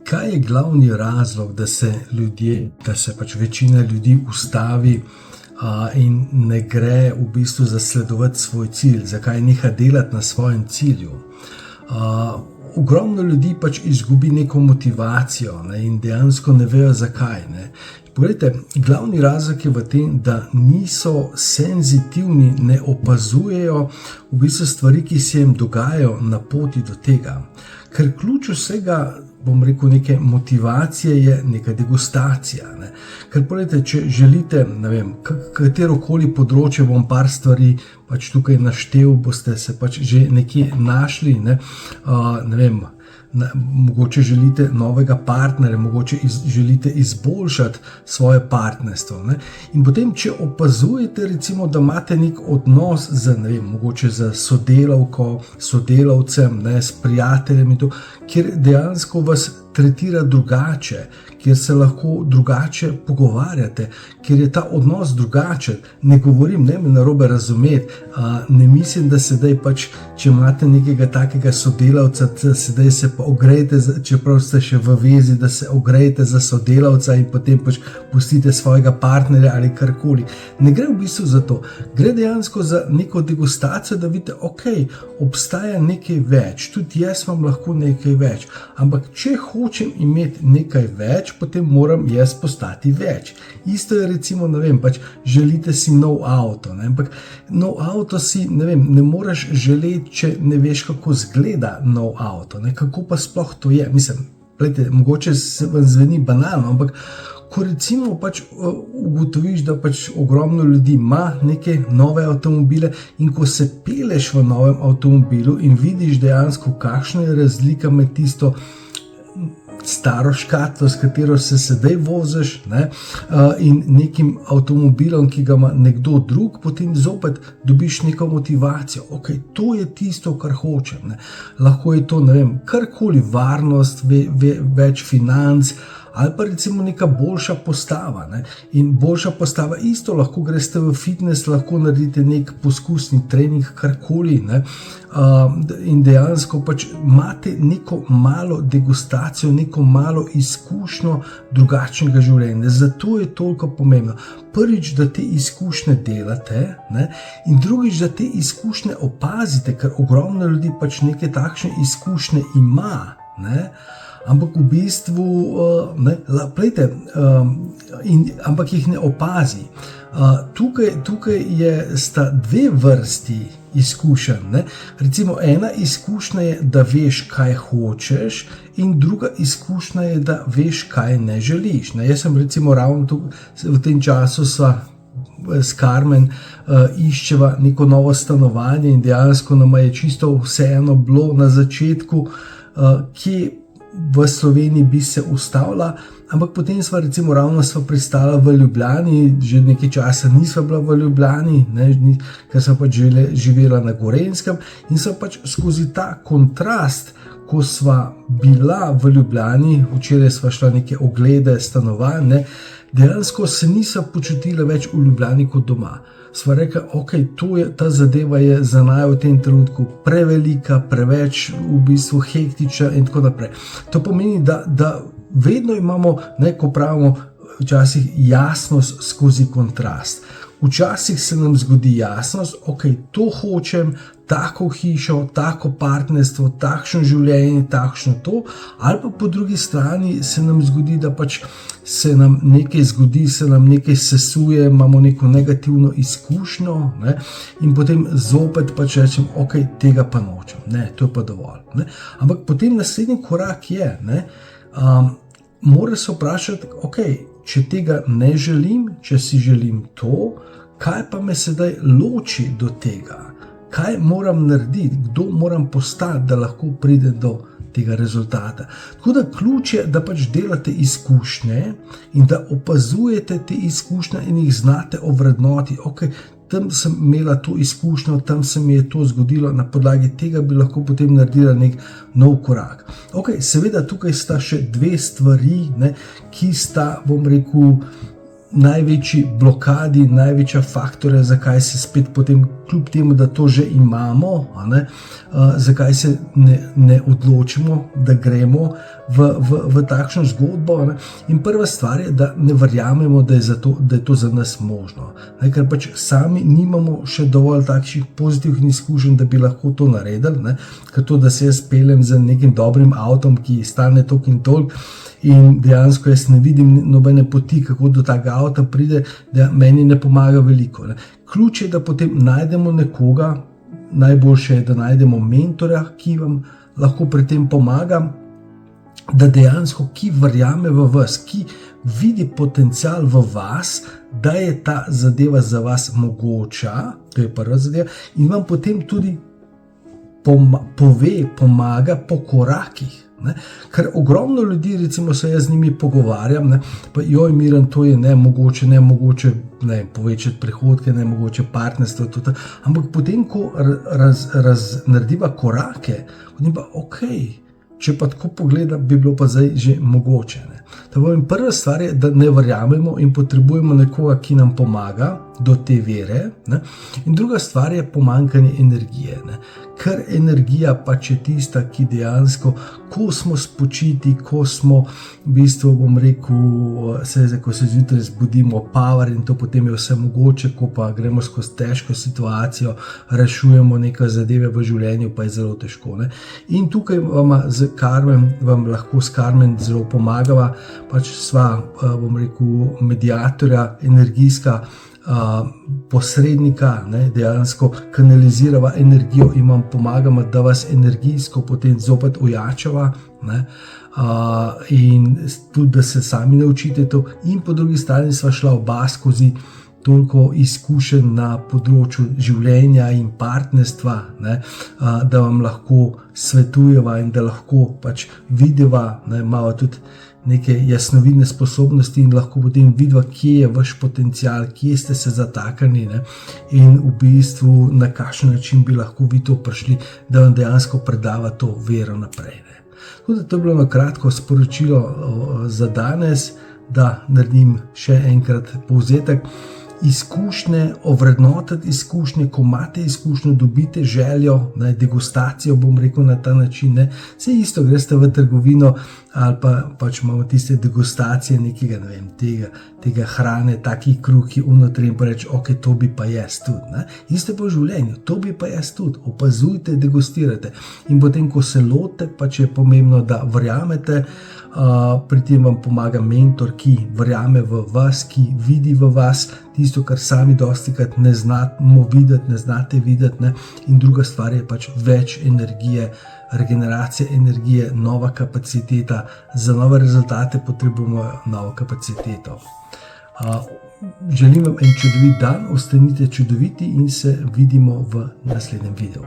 Kaj je glavni razlog, da se pač večina ljudi ustavi in ne gre v bistvu zasledovati svoj cilj? Zakaj neha delati na svojem cilju? Ogromno ljudi pač izgubi neko motivacijo, ne, in dejansko ne vejo zakaj. Ne. Poglejte, glavni razlog je v tem, da niso senzitivni, ne opazujejo v bistvu stvari, ki se jim dogajajo na poti do tega. Ker ključ vsega, bom rekel, neke motivacije je neka degustacija. Ne. Ker poglejte, če želite, ne vem, katerokoli področje, bom par stvari pač tukaj naštel, boste se pač že nekje našli, ne vem, mogoče želite novega partnerja, mogoče želite izboljšati svoje partnerstvo. Ne? In potem, če opazujete, recimo, da imate nek odnos z, ne vem, mogoče z sodelavko, sodelavcem, ne, s prijateljem in to, kjer dejansko vas tretira drugače, kjer se lahko drugače pogovarjate, kjer je ta odnos drugačen. Ne govorim, ne me narobe razumeti, ne mislim, da sedaj pač, če imate nekega takega sodelavca, sedaj se pa ogrejete, čeprav ste še v vezi, da se ogrejete za sodelavca in potem pač pustite svojega partnerja ali karkoli. Ne gre v bistvu za to. Gre dejansko za neko degustacijo, da vidite, ok, obstaja nekaj več, tudi jaz imam lahko nekaj več, ampak če hočem imeti nekaj več, potem moram jaz postati več. Isto je recimo, ne vem, pač želite si nov avto, ne? Ampak nov avto si, ne vem, ne moreš želeti, če ne veš, kako izgleda nov avto, ne? Kako pa sploh to je. Mislim, gledajte, mogoče se vam zveni banalno, ampak ko recimo pač ugotoviš, da pač ogromno ljudi ima neke nove avtomobile in ko se peleš v novem avtomobilu in vidiš dejansko, kakšna je razlika med tisto staro škatlo, s katero se sedaj voziš, ne, in nekim avtomobilom, ki ga ima nekdo drug, potem zopet dobiš neko motivacijo. Ok, to je tisto, kar hočem. Ne. Lahko je to, ne vem, karkoli, varnost, več financ, ali pa recimo neka boljša postava. Ne. In boljša postava isto, lahko greste v fitness, lahko naredite nek poskusni trening, karkoli, ne. In dejansko pač imate neko malo degustacijo, neko malo izkušnjo drugačnega življenja. Zato je toliko pomembno. Prvič, da te izkušnje delate, ne, in drugič, da te izkušnje opazite, ker ogromno ljudi pač neke takšne izkušnje ima, ne. Ampak v bistvu, ampak jih ne opazi. Tukaj sta dve vrsti izkušenj. Ne? Recimo, ena izkušnja je, da veš, kaj hočeš, in druga izkušnja je, da veš, kaj ne želiš. Ne? Jaz sem recimo ravno v tem času s Carmen iščeva neko novo stanovanje in dejansko nama je čisto vseeno bilo na začetku, kje v Sloveniji bi se ustavila, ampak potem sva recimo ravno pristala v Ljubljani, že nekaj časa nisva bila v Ljubljani, ne, ker sva pač živela na Gorenjskem in sva pač skozi ta kontrast, ko sva bila v Ljubljani, včeraj sva šla neke oglede stanovanj, ne, dejansko se nisva počutila več v Ljubljani kot doma. Sva rekla, ok, ta zadeva je za naju v tem trenutku prevelika, preveč v bistvu hektična in tako naprej. To pomeni, da vedno imamo, ne, ko pravimo, včasih jasnost skozi kontrast. Včasih se nam zgodi jasnost, ok, to hočem, tako hišo, tako partnerstvo, takšno življenje, takšno to, ali pa po drugi strani se nam zgodi, da pač se nam nekaj zgodi, se nam nekaj sesuje, imamo neko negativno izkušnjo, ne, in potem zopet pač rečem, ok, tega pa nočem, ne, to je pa dovolj. Ne. Ampak potem naslednji korak je, ne, mora se vprašati, ok, če tega ne želim, če si želim to, kaj pa me sedaj loči do tega? Kaj moram narediti? Kdo moram postati, da lahko pride do tega rezultata? Tako da ključ je, da pač delate izkušnje in da opazujete te izkušnje in jih znate ovrednotiti. Ok, tam sem imela to izkušnjo, tam se mi je to zgodilo, na podlagi tega bi lahko potem naredila nek nov korak. Ok, seveda tukaj sta še dve stvari, ne, ki sta, bom rekel, največji blokadi, največja faktorja, zakaj se spet potem kljub temu, da to že imamo, zakaj se ne odločimo, da gremo v takšno zgodbo. In prva stvar je, da ne verjamemo, da je to za nas možno. Ker pač sami nimamo še dovolj takšnih pozitivnih izkušenj, da bi lahko to naredili. Ker to, da se jaz peljem z nekim dobrim avtom, ki stane toliko in toliko, in dejansko jaz ne vidim nobene poti, kako do tega avta pride, da meni ne pomaga veliko. Ključ je, da potem najdemo nekoga, najboljše je, da najdemo mentorja, ki vam lahko pri tem pomaga, da dejansko ki verjame v vas, ki vidi potencial v vas, da je ta zadeva za vas mogoča, to je prva zadeva, in vam potem tudi pomaga po korakih. Ker ogromno ljudi, recimo se jaz z njimi pogovarjam, pa joj Miran, to je nemogoče povečati prihodke, nemogoče partnerstvo, ampak potem, ko narediva korake, potem pa če pa tako pogledam, bi bilo pa zdaj že mogoče. Prva stvar je, da ne verjamemo in potrebujemo nekoga, ki nam pomaga do te vere. In druga stvar je pomanjkanje energije. Ker energija pač je tista, ki dejansko, ko smo spočiti, ko smo v bistvu, ko se zjutraj zbudimo, power in to potem je vse mogoče, ko pa gremo skozi težko situacijo, rešujemo neke zadeve v življenju, pa je zelo težko. In tukaj vam lahko s Karmen zelo pomagava, pač sva, mediatorja, energijska, posrednika, dejansko kanalizirava energijo in vam pomagamo, da vas energijsko potem zopet ojačava, in tudi, da se sami naučite to. In po drugi strani sva šla oba skozi toliko izkušenj na področju življenja in partnerstva, da vam lahko svetujeva in da lahko pač vidiva, malo tudi neke jasnovidne sposobnosti in lahko potem vidiva, kje je vaš potencial, kje ste se zataknili, in v bistvu na kakšen način bi lahko vi to prišli, da vam dejansko predava to vero naprej. Tako da to je bilo na kratko sporočilo za danes, da naredim še enkrat povzetek. Izkušnje, ovrednotiti izkušnje, ko imate izkušnjo, dobite željo, degustacijo, na ta način. Vse isto, greste v trgovino ali pa pač imamo tiste degustacije nekega, tega hrane, takih kruh, ki vnotri in pa reči, to bi pa jaz tudi. Isto pa v življenju, to bi pa jaz tudi. Opazujte, degustirate. In potem, ko se lotite, pač je pomembno, da verjamete. Pri tem vam pomaga mentor, ki verjame v vas, ki vidi v vas tisto, kar sami dostikrat ne znamo videti, ne znate videti. In druga stvar je pač več energije, regeneracija energije, nova kapaciteta. Za nove rezultate potrebujemo novo kapaciteto. Želim vam en čudovit dan, ostanite čudoviti in se vidimo v naslednjem videu.